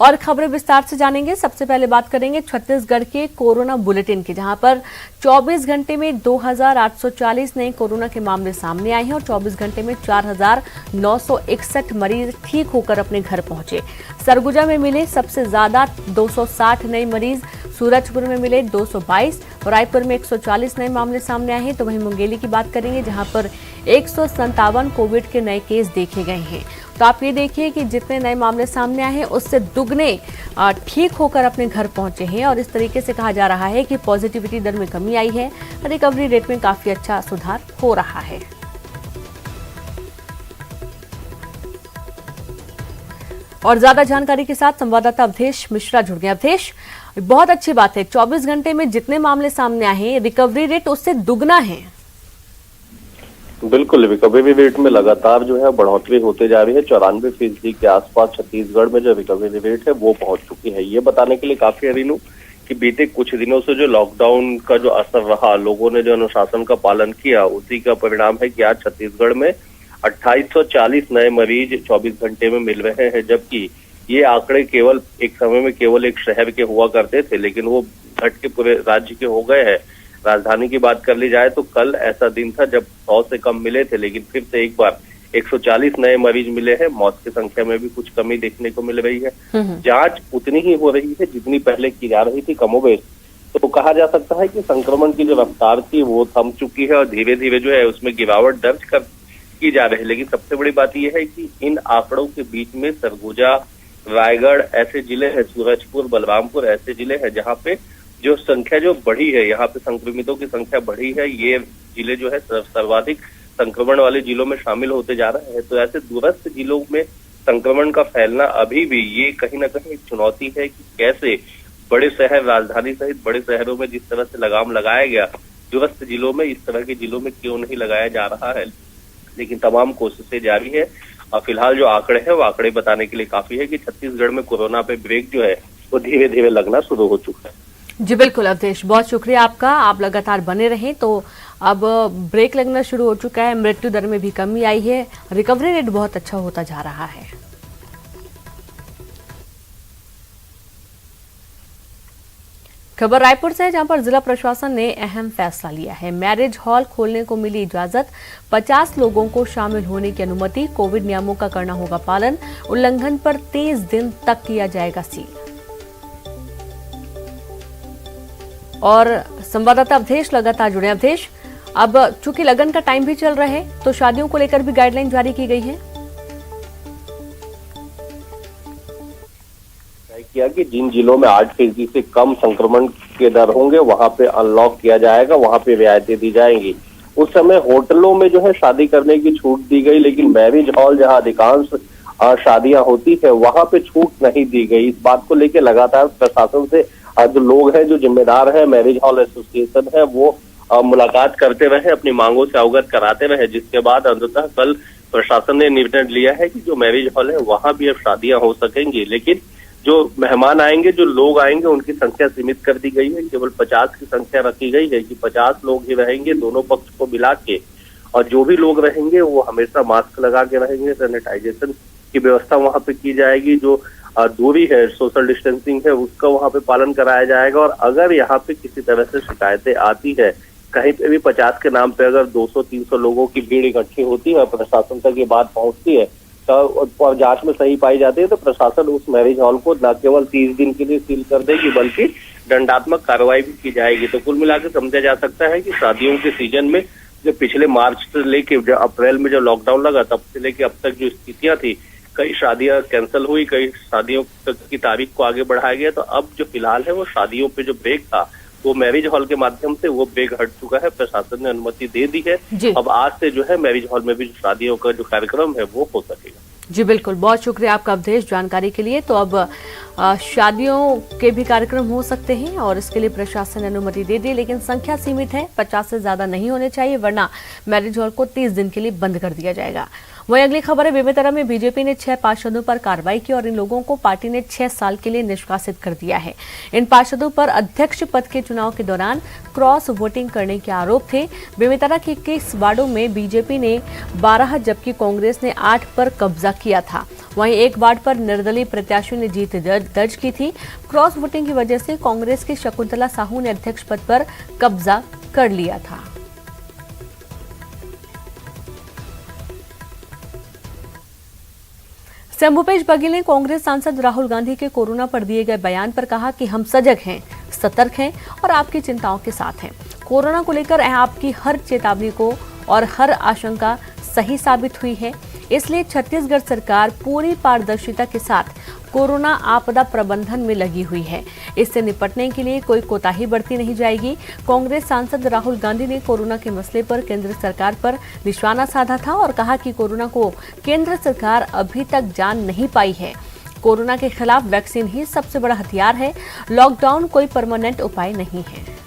और खबरें विस्तार से जानेंगे। सबसे पहले बात करेंगे छत्तीसगढ़ के कोरोना बुलेटिन की, जहां पर 24 घंटे में 2840 नए कोरोना के मामले सामने आए हैं और 24 घंटे में 4961 मरीज ठीक होकर अपने घर पहुंचे। सरगुजा में मिले सबसे ज्यादा 260 नए मरीज, सूरजपुर में मिले 222, रायपुर में 140 नए मामले सामने आए हैं। तो वहीं मुंगेली की बात करेंगे, जहां पर 157 कोविड के नए केस देखे गए हैं। तो आप ये देखिए कि जितने नए मामले सामने आए हैं उससे दुगने ठीक होकर अपने घर पहुंचे हैं और इस तरीके से कहा जा रहा है कि पॉजिटिविटी दर में कमी आई है, रिकवरी रेट में काफी अच्छा सुधार हो रहा है। और ज्यादा जानकारी के साथ संवाददाता अवधेश मिश्रा जुड़ गए। अवधेश, बहुत अच्छी बात है, 24 घंटे में जितने मामले सामने आए हैं रिकवरी रेट उससे दुगना है। बिल्कुल, रिकवरी रेट में लगातार जो है बढ़ोतरी होते जा रही है। 94% के आसपास छत्तीसगढ़ में जो रिकवरी रेट है वो पहुंच चुकी है। ये बताने के लिए काफी है रीनू कि बीते कुछ दिनों से जो लॉकडाउन का जो असर रहा, लोगों ने जो अनुशासन का पालन किया, उसी का परिणाम है कि आज छत्तीसगढ़ में 2840 नए मरीज 24 घंटे में मिल रहे हैं। जबकि ये आंकड़े केवल एक समय में केवल एक शहर के हुआ करते थे, लेकिन वो घट के पूरे राज्य के हो गए हैं। राजधानी की बात कर ली जाए तो कल ऐसा दिन था जब 100 से कम मिले थे, लेकिन फिर से एक बार 140 नए मरीज मिले हैं। मौत की संख्या में भी कुछ कमी देखने को मिल रही है। जांच उतनी ही हो रही है जितनी पहले की जा रही थी, कमोबेश। तो कहा जा सकता है कि संक्रमण की जो रफ्तार थी वो थम चुकी है और धीरे धीरे जो है उसमें गिरावट दर्ज की जा रही है। लेकिन सबसे बड़ी बात यह है कि इन आंकड़ों के बीच में सरगुजा, रायगढ़ ऐसे जिले हैं, सूरजपुर, बलरामपुर ऐसे जिले हैं जहाँ पे जो संख्या जो बढ़ी है, यहाँ पे संक्रमितों की संख्या बढ़ी है। ये जिले जो है सर्वाधिक संक्रमण वाले जिलों में शामिल होते जा रहे हैं। तो ऐसे दूरस्थ जिलों में संक्रमण का फैलना अभी भी ये कहीं ना कहीं एक चुनौती है कि कैसे बड़े शहर, राजधानी सहित बड़े शहरों में जिस तरह से लगाम लगाया गया, दूरस्थ जिलों में इस तरह के जिलों में क्यों नहीं लगाया जा रहा है। लेकिन तमाम कोशिशें जारी है और फिलहाल जो आंकड़े हैं वो आंकड़े बताने के लिए काफी है कि छत्तीसगढ़ में कोरोना पे ब्रेक जो है वो धीरे धीरे लगना शुरू हो चुका है। जी बिल्कुल अवधेश, बहुत शुक्रिया आपका। आप लगातार बने रहें। तो अब ब्रेक लगना शुरू हो चुका है, मृत्यु दर में भी कमी आई है, रिकवरी रेट बहुत अच्छा होता जा रहा है। खबर रायपुर से है, जहां पर जिला प्रशासन ने अहम फैसला लिया है। मैरिज हॉल खोलने को मिली इजाजत, 50 लोगों को शामिल होने की अनुमति, कोविड नियमों का करना होगा पालन, उल्लंघन पर 30 दिन तक किया जाएगा सील। और संवाददाता अवधेश लगातार जुड़े। अवधेश, अब चूंकि लगन का टाइम भी चल रहा है तो शादियों को लेकर भी गाइडलाइन जारी की गई है। तय किया कि जिन जिलों में 8% से कम संक्रमण के दर होंगे वहां पे अनलॉक किया जाएगा, वहां पे रियायतें दी जाएंगी। उस समय होटलों में जो है शादी करने की छूट दी गई, लेकिन मैरिज हॉल जहां अधिकांश शादियां होती है वहां पे छूट नहीं दी गई। इस बात को लेकर लगातार प्रशासन से जो लोग हैं, जो जिम्मेदार है, मैरिज हॉल एसोसिएशन है, वो मुलाकात करते रहे, अपनी मांगों से अवगत कराते रहे, जिसके बाद अंततः कल प्रशासन ने निर्णय लिया है कि जो मैरिज हॉल है वहां भी अब शादियां हो सकेंगी। लेकिन जो मेहमान आएंगे, जो लोग आएंगे, उनकी संख्या सीमित कर दी गई है। केवल 50 की संख्या रखी गई है कि 50 लोग ही रहेंगे दोनों पक्ष को मिला के, और जो भी लोग रहेंगे वो हमेशा मास्क लगा के रहेंगे। सैनिटाइजेशन की व्यवस्था वहां पे की जाएगी, जो दूरी है, सोशल डिस्टेंसिंग है, उसका वहां पे पालन कराया जाएगा। और अगर यहाँ पे किसी तरह से शिकायतें आती है, कहीं पे भी 50 के नाम पे अगर 200-300 लोगों की भीड़ इकट्ठी होती है, प्रशासन तक ये बात पहुंचती है तो जांच में सही पाई जाती है, तो प्रशासन उस मैरिज हॉल को न केवल 30 दिन के लिए सील कर देगी बल्कि दंडात्मक कार्रवाई भी की जाएगी। तो कुल मिलाकर समझा जा सकता है कि शादियों के सीजन में जो पिछले मार्च से लेके अप्रैल में जो लॉकडाउन लगा तब से लेके अब तक जो स्थितियां थी, कई शादियां कैंसिल हुई, कई शादियों की तारीख को आगे बढ़ाया गया। तो अब जो फिलहाल है वो शादियों पे जो ब्रेक था वो मैरिज हॉल के माध्यम से वो ब्रेक हट चुका है। प्रशासन ने अनुमति दे दी है। अब आज से जो है मैरिज हॉल में भी शादियों का जो कार्यक्रम है वो हो सकेगा। जी बिल्कुल, बहुत शुक्रिया आपका अवधेश जानकारी के लिए। तो अब शादियों के भी कार्यक्रम हो सकते हैं और इसके लिए प्रशासन ने अनुमति दे दी, लेकिन संख्या सीमित है, 50 से ज्यादा नहीं होने चाहिए, वरना मैरिज हॉल को 30 दिन के लिए बंद कर दिया जाएगा। वहीं अगली खबर है, बेमेतरा में बीजेपी ने 6 पार्षदों पर कार्रवाई की और इन लोगों को पार्टी ने 6 साल के लिए निष्कासित कर दिया है। इन पार्षदों पर अध्यक्ष पद के चुनाव के दौरान क्रॉस वोटिंग करने के आरोप थे। बेमेतरा के 21 वार्डों में बीजेपी ने 12 जबकि कांग्रेस ने 8 पर कब्जा किया था वहीं एक वार्ड पर निर्दलीय प्रत्याशियों ने जीत दर्ज की थी। क्रॉस वोटिंग की वजह से कांग्रेस की शकुंतला साहू ने अध्यक्ष पद पर कब्जा कर लिया था। सीएम भूपेश बघेल ने कांग्रेस सांसद राहुल गांधी के कोरोना पर दिए गए बयान पर कहा कि हम सजग हैं, सतर्क हैं और आपकी चिंताओं के साथ हैं। कोरोना को लेकर आपकी हर चेतावनी को और हर आशंका सही साबित हुई है, इसलिए छत्तीसगढ़ सरकार पूरी पारदर्शिता के साथ कोरोना आपदा प्रबंधन में लगी हुई है। इससे निपटने के लिए कोई कोताही बरती नहीं जाएगी। कांग्रेस सांसद राहुल गांधी ने कोरोना के मसले पर केंद्र सरकार पर निशाना साधा था और कहा कि कोरोना को केंद्र सरकार अभी तक जान नहीं पाई है। कोरोना के खिलाफ वैक्सीन ही सबसे बड़ा हथियार है। लॉकडाउन कोई परमानेंट उपाय नहीं है।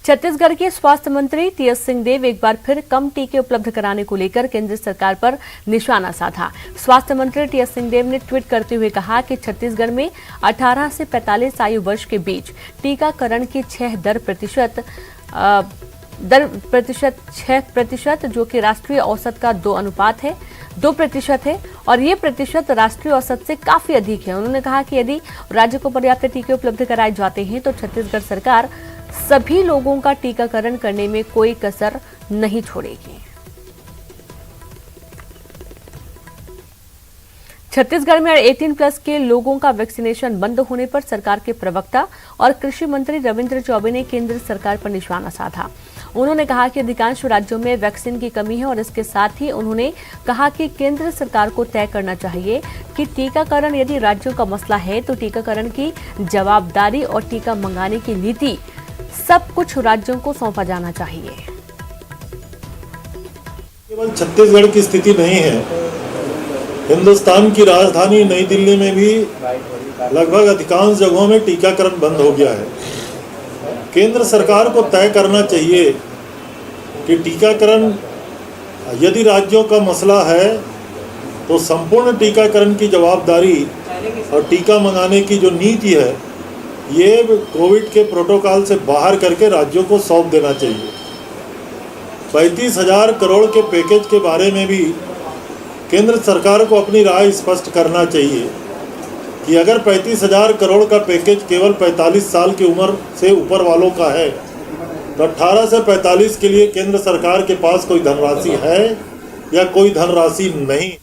छत्तीसगढ़ के स्वास्थ्य मंत्री टीएस सिंहदेव एक बार फिर कम टीके उपलब्ध कराने को लेकर केंद्र सरकार पर निशाना साधा। स्वास्थ्य मंत्री टीएस सिंहदेव ने ट्वीट करते हुए कहा कि छत्तीसगढ़ में 18 से 45 आयु वर्ष के बीच टीकाकरण की 6% जो कि राष्ट्रीय औसत का 2% है और ये प्रतिशत राष्ट्रीय औसत से काफी अधिक है। उन्होंने कहा कि यदि राज्य को पर्याप्त टीके उपलब्ध कराए जाते हैं तो छत्तीसगढ़ सरकार सभी लोगों का टीकाकरण करने में कोई कसर नहीं छोड़ेगी। छत्तीसगढ़ में 18+ के लोगों का वैक्सीनेशन बंद होने पर सरकार के प्रवक्ता और कृषि मंत्री रविंद्र चौबे ने केंद्र सरकार पर निशाना साधा। उन्होंने कहा कि अधिकांश राज्यों में वैक्सीन की कमी है और इसके साथ ही उन्होंने कहा कि केंद्र सरकार को तय करना चाहिए कि टीकाकरण यदि राज्यों का मसला है तो टीकाकरण की जवाबदारी और टीका मंगाने की नीति सब कुछ राज्यों को सौंपा जाना चाहिए। केवल छत्तीसगढ़ की स्थिति नहीं है, हिंदुस्तान की राजधानी नई दिल्ली में भी लगभग अधिकांश जगहों में टीकाकरण बंद हो गया है। केंद्र सरकार को तय करना चाहिए कि टीकाकरण यदि राज्यों का मसला है तो संपूर्ण टीकाकरण की जवाबदारी और टीका मंगाने की जो नीति है ये कोविड के प्रोटोकॉल से बाहर करके राज्यों को सौंप देना चाहिए। 35,000 करोड़ के पैकेज के बारे में भी केंद्र सरकार को अपनी राय स्पष्ट करना चाहिए कि अगर 35,000 करोड़ का पैकेज केवल 45 साल की उम्र से ऊपर वालों का है तो 18 से 45 के लिए केंद्र सरकार के पास कोई धनराशि है या कोई धनराशि नहीं।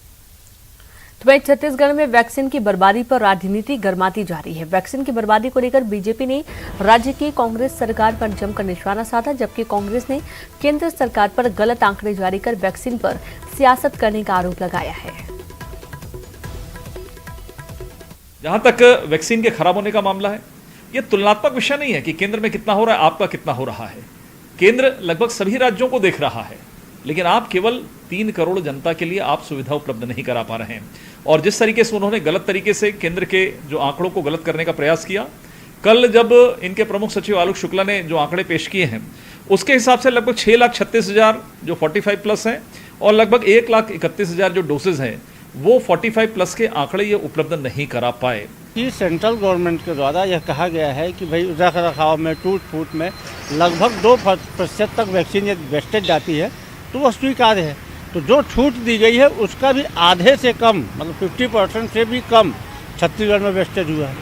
तो वहीं छत्तीसगढ़ में वैक्सीन की बर्बादी पर राजनीति गर्माती जा रही है। वैक्सीन की बर्बादी को लेकर बीजेपी ने राज्य की कांग्रेस सरकार पर जमकर निशाना साधा, जबकि कांग्रेस ने केंद्र सरकार पर गलत आंकड़े जारी कर वैक्सीन पर सियासत करने का आरोप लगाया है। जहां तक वैक्सीन के खराब होने का मामला है, यह तुलनात्मक विषय नहीं है कि केंद्र में कितना हो रहा है, आपका कितना हो रहा है। केंद्र लगभग सभी राज्यों को देख रहा है, लेकिन आप केवल 3 करोड़ जनता के लिए आप सुविधा उपलब्ध नहीं करा पा रहे हैं। और जिस तरीके से उन्होंने गलत तरीके से केंद्र के जो आंकड़ों को गलत करने का प्रयास किया, कल जब इनके प्रमुख सचिव आलोक शुक्ला ने जो आंकड़े पेश किए हैं उसके हिसाब से लगभग 6,36,000 जो 45+ हैं और लगभग 1,31,000 जो डोसेज हैं वो 45+ के आंकड़े ये उपलब्ध नहीं करा पाए। कि सेंट्रल गवर्नमेंट के द्वारा यह कहा गया है कि भाई रख रखाव में टूट फूट में लगभग 2% तक वैक्सीन यदि वेस्टेज जाती है तो वह स्वीकार्य है। तो जो छूट दी गई है उसका भी आधे से कम, मतलब 50% से भी कम छत्तीसगढ़ में वेस्टेज हुआ है।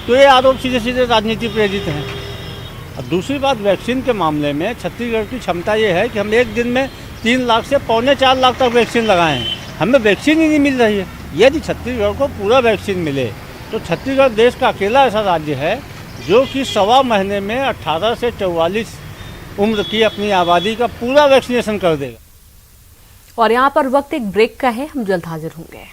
तो ये आरोप सीधे सीधे राजनीति प्रेरित हैं। और दूसरी बात, वैक्सीन के मामले में छत्तीसगढ़ की क्षमता ये है कि हम एक दिन में 3 लाख से 3.25 लाख तक वैक्सीन लगाए हैं। हमें वैक्सीन ही नहीं मिल रही है। यदि छत्तीसगढ़ को पूरा वैक्सीन मिले तो छत्तीसगढ़ देश का अकेला ऐसा राज्य है जो कि 1.25 महीने में 18 से 44 उम्र की अपनी आबादी का पूरा वैक्सीनेशन कर देगा। और यहाँ पर वक्त एक ब्रेक का है, हम जल्द हाजिर होंगे।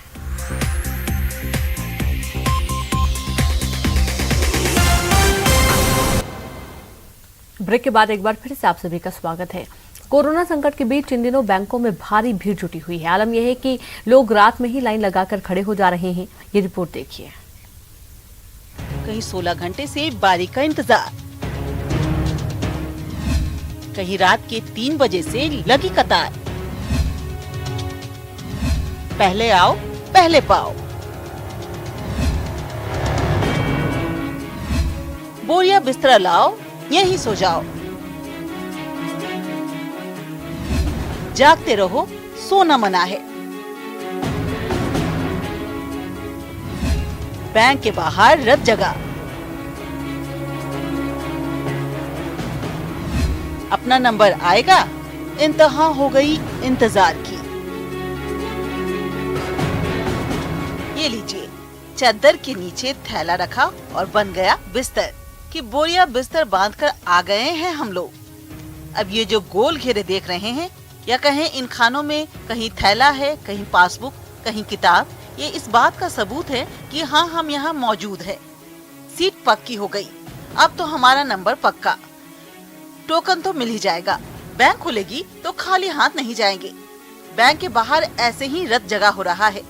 ब्रेक के बाद एक बार फिर से आप सभी का स्वागत है। कोरोना संकट के बीच इन दिनों बैंकों में भारी भीड़ जुटी हुई है। आलम यह है कि लोग रात में ही लाइन लगाकर खड़े हो जा रहे हैं। ये रिपोर्ट देखिए। कहीं 16 घंटे से बारी का इंतजार, कहीं रात के 3 बजे से लगी कतार। पहले आओ पहले पाओ। बोरिया बिस्तरा लाओ, यहीं सो जाओ। जागते रहो, सोना मना है। बैंक के बाहर रत जगह। अपना नंबर आएगा, इंतहा हो गई इंतजार की। ये लीजिए, चादर के नीचे थैला रखा और बन गया बिस्तर कि बोरिया बिस्तर बांधकर आ गए हैं हम लोग। अब ये जो गोल घेरे देख रहे हैं, या कहें इन खानों में कहीं थैला है, कहीं पासबुक, कहीं किताब, ये इस बात का सबूत है कि हाँ, हम यहाँ मौजूद है। सीट पक्की हो गई, अब तो हमारा नंबर पक्का। टोकन तो मिल ही जाएगा। बैंक खुलेगी तो खाली हाथ नहीं जाएंगे। बैंक के बाहर ऐसे ही रत जगह हो रहा है।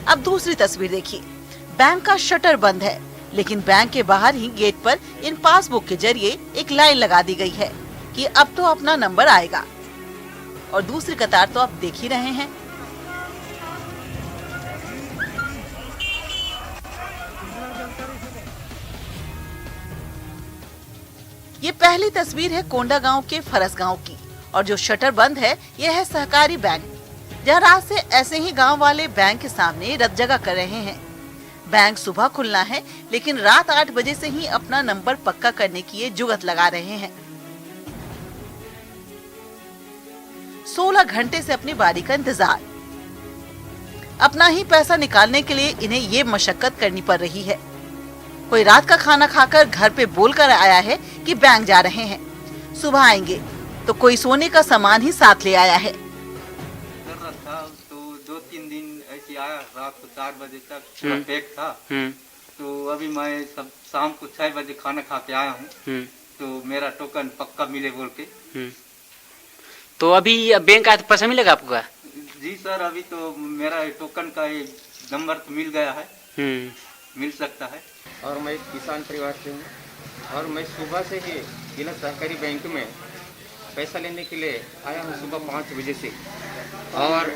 अब दूसरी तस्वीर देखिए, बैंक का शटर बंद है, लेकिन बैंक के बाहर ही गेट पर इन पासबुक के जरिए एक लाइन लगा दी गई है कि अब तो अपना नंबर आएगा। और दूसरी कतार तो आप देख ही रहे हैं। ये पहली तस्वीर है कोंडा गांव के फरस गांव की, और जो शटर बंद है यह है सहकारी बैंक, जहां रात से ऐसे ही गांव वाले बैंक के सामने रत जगह कर रहे हैं। बैंक सुबह खुलना है, लेकिन रात 8 बजे से ही अपना नंबर पक्का करने की ये जुगत लगा रहे हैं। 16 घंटे से अपनी बारी का इंतजार। अपना ही पैसा निकालने के लिए इन्हें ये मशक्कत करनी पड़ रही है। कोई रात का खाना खाकर घर पे बोलकर आया है कि बैंक जा रहे हैं, सुबह आएंगे, तो कोई सोने का सामान ही साथ ले आया है। तो 2-3 दिन ऐसे आया, रात को 4 बजे तक पैक था। तो अभी मैं सब शाम को 6 बजे खाना खा के आया हूँ, तो मेरा टोकन पक्का मिले बोल के। तो अभी बैंक का पैसा मिलेगा आपको? जी सर, अभी तो मेरा टोकन का नंबर तो मिल गया है, मिल सकता है। और मैं किसान परिवार से हूँ, और मैं सुबह से ही जिला सहकारी बैंक में पैसा लेने के लिए आया हूँ, सुबह 5 बजे से। और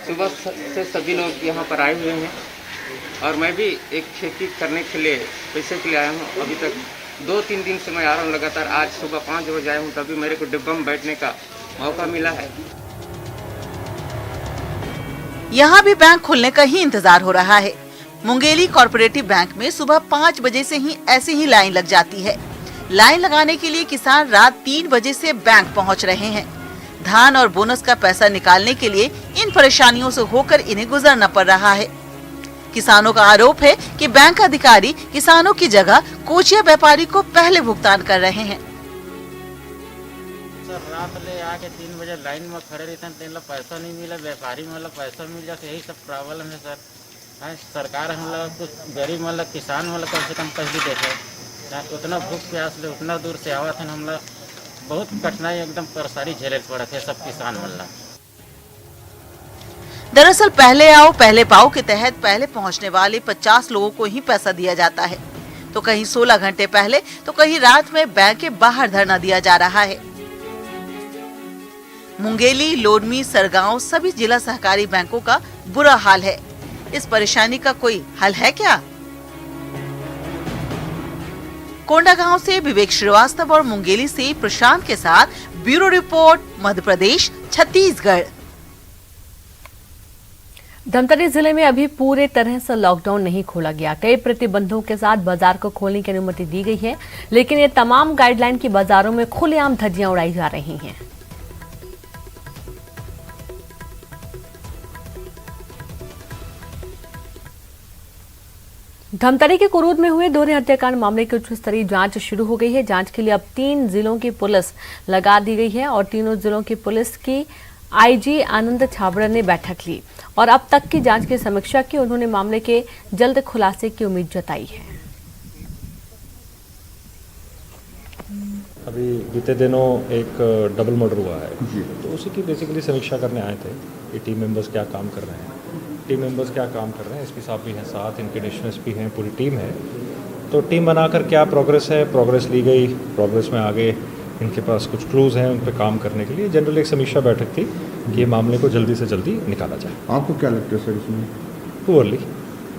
सुबह से सभी लोग यहाँ पर आए हुए हैं, और मैं भी एक खेती करने के लिए पैसे के लिए आया हूँ। अभी तक 2-3 दिन से मैं आ रहा हूँ लगातार। आज सुबह 5 बजे आया हूँ, तभी मेरे को डिब्बा में बैठने का मौका मिला है। यहाँ भी बैंक खुलने का ही इंतजार हो रहा है। मुंगेली कॉर्पोरेटिव बैंक में सुबह 5 बजे से ही ऐसी ही लाइन लग जाती है। लाइन लगाने के लिए किसान रात 3 बजे से बैंक पहुँच रहे हैं। धान और बोनस का पैसा निकालने के लिए इन परेशानियों से होकर इन्हें गुजरना पड़ रहा है। किसानों का आरोप है कि बैंक अधिकारी किसानों की जगह कोचिया व्यापारी को पहले भुगतान कर रहे हैं। सर, रात ले आके 3 बजे लाइन में खड़े रहते हैं, पैसा नहीं मिला, व्यापारी मतलब पैसा मिल जाता, यही सब प्रॉब्लम है सर। सरकार हम लोग कुछ गरीब मतलब किसान मतलब कम से कम पैसे देते, उतना भूख प्यास ले उतना दूर से आवा था, हम लोग बहुत कठिनाई एकदम परेशानी झेले पड़े थे सब किसान मतलब। दरअसल पहले आओ पहले पाओ के तहत पहले पहुंचने वाले 50 लोगों को ही पैसा दिया जाता है, तो कहीं 16 घंटे पहले तो कहीं रात में बैंक के बाहर धरना दिया जा रहा है। मुंगेली, लोरमी, सरगांव सभी जिला सहकारी बैंकों का बुरा हाल है। इस परेशानी का कोई हल है क्या? कोंडा गांव से विवेक श्रीवास्तव और मुंगेली से प्रशांत के साथ ब्यूरो रिपोर्ट, मध्य प्रदेश, छत्तीसगढ़। धमतरी जिले में अभी पूरे तरह से लॉकडाउन नहीं खोला गया। कई प्रतिबंधों के साथ बाजार को खोलने की अनुमति दी गई है, लेकिन ये तमाम गाइडलाइन की बाजारों में खुलेआम धज्जियां उड़ाई जा रही हैं। धमतरी के कुरूद में हुए दोहरे हत्याकांड मामले की उच्च स्तरीय जांच शुरू हो गई है। जांच के लिए अब 3 जिलों की पुलिस लगा दी गई है और तीनों जिलों की पुलिस की आईजी आनंद छाबड़ा ने बैठक ली और अब तक की जांच की समीक्षा की। उन्होंने मामले के जल्द खुलासे की उम्मीद जताई है। अभी बीते दिनों एक डबल मर्डर हुआ है, तो उसी की बेसिकली समीक्षा करने आए थे कि टीम मेंबर्स क्या काम कर रहे हैं। एसपी साहब भी हैं साथ, इनके एडिशनल एसपी हैं, पूरी टीम है। तो टीम बनाकर क्या प्रोग्रेस है, प्रोग्रेस ली गई, प्रोग्रेस में आगे इनके पास कुछ क्लूज हैं उन पर काम करने के लिए जनरल एक समीक्षा बैठक थी कि ये मामले को जल्दी से जल्दी निकाला जाए। आपको क्या लगता है सर इसमें? टू अर्ली,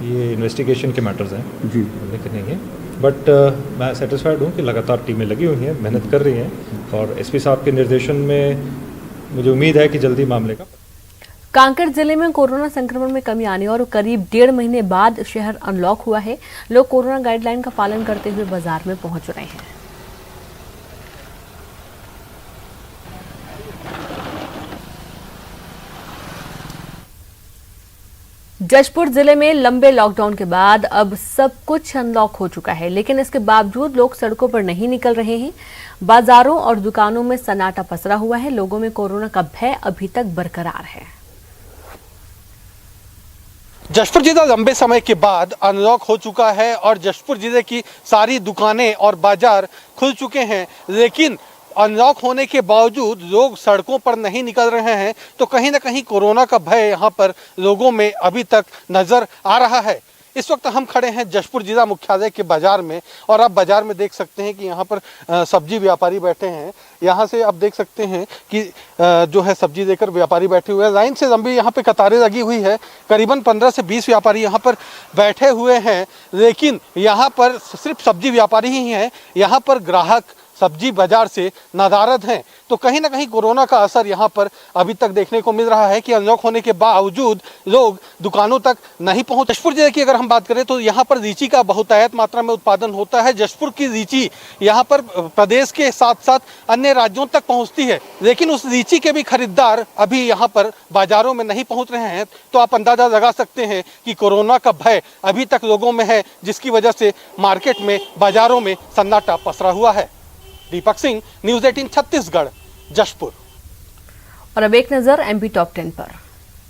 ये इन्वेस्टिगेशन के मैटर्स हैं जी, लेकिन नहीं है, बट मैं सेटिस्फाइड हूँ कि लगातार टीमें लगी हुई हैं, मेहनत कर रही हैं और एसपी साहब के निर्देशन में मुझे उम्मीद है कि जल्दी मामले का। कांकेर जिले में कोरोना संक्रमण में कमी आने और करीब 1.5 महीने बाद शहर अनलॉक हुआ है। लोग कोरोना गाइडलाइन का पालन करते हुए बाजार में पहुंच रहे हैं। जशपुर जिले में लंबे लॉकडाउन के बाद अब सब कुछ अनलॉक हो चुका है, लेकिन इसके बावजूद लोग सड़कों पर नहीं निकल रहे हैं। बाजारों और दुकानों में सन्नाटा पसरा हुआ है। लोगों में कोरोना का भय अभी तक बरकरार है। जशपुर जिला लंबे समय के बाद अनलॉक हो चुका है और जशपुर जिले की सारी दुकानें और बाजार खुल चुके हैं, लेकिन अनलॉक होने के बावजूद लोग सड़कों पर नहीं निकल रहे हैं। तो कहीं ना कहीं कोरोना का भय यहाँ पर लोगों में अभी तक नजर आ रहा है। इस वक्त हम खड़े हैं जशपुर जिला मुख्यालय के बाजार में और आप बाजार में देख सकते हैं कि यहाँ पर सब्जी व्यापारी बैठे हैं। यहाँ से आप देख सकते हैं कि जो है सब्जी लेकर व्यापारी बैठे हुए हैं। लाइन से लंबी यहाँ पे कतारें लगी हुई है। करीबन 15 से 20 व्यापारी यहाँ पर बैठे हुए हैं, लेकिन यहाँ पर सिर्फ सब्जी व्यापारी ही हैं। यहाँ पर ग्राहक सब्जी बाजार से नदारद हैं। तो कहीं ना कहीं कोरोना का असर यहाँ पर अभी तक देखने को मिल रहा है कि अनलॉक होने के बावजूद लोग दुकानों तक नहीं पहुँच। जशपुर जिले की अगर हम बात करें तो यहाँ पर लीची का बहुतायत मात्रा में उत्पादन होता है। जशपुर की लीची यहाँ पर प्रदेश के साथ साथ अन्य राज्यों तक पहुँचती है, लेकिन उस लीची के भी खरीदार अभी यहाँ पर बाजारों में नहीं पहुँच रहे हैं। तो आप अंदाजा लगा सकते हैं कि कोरोना का भय अभी तक लोगों में है, जिसकी वजह से मार्केट में, बाजारों में सन्नाटा पसरा हुआ है। दीपक सिंह, न्यूज़ 18 छत्तीसगढ़, जशपुर। और अब एक नजर एमपी टॉप 10 पर।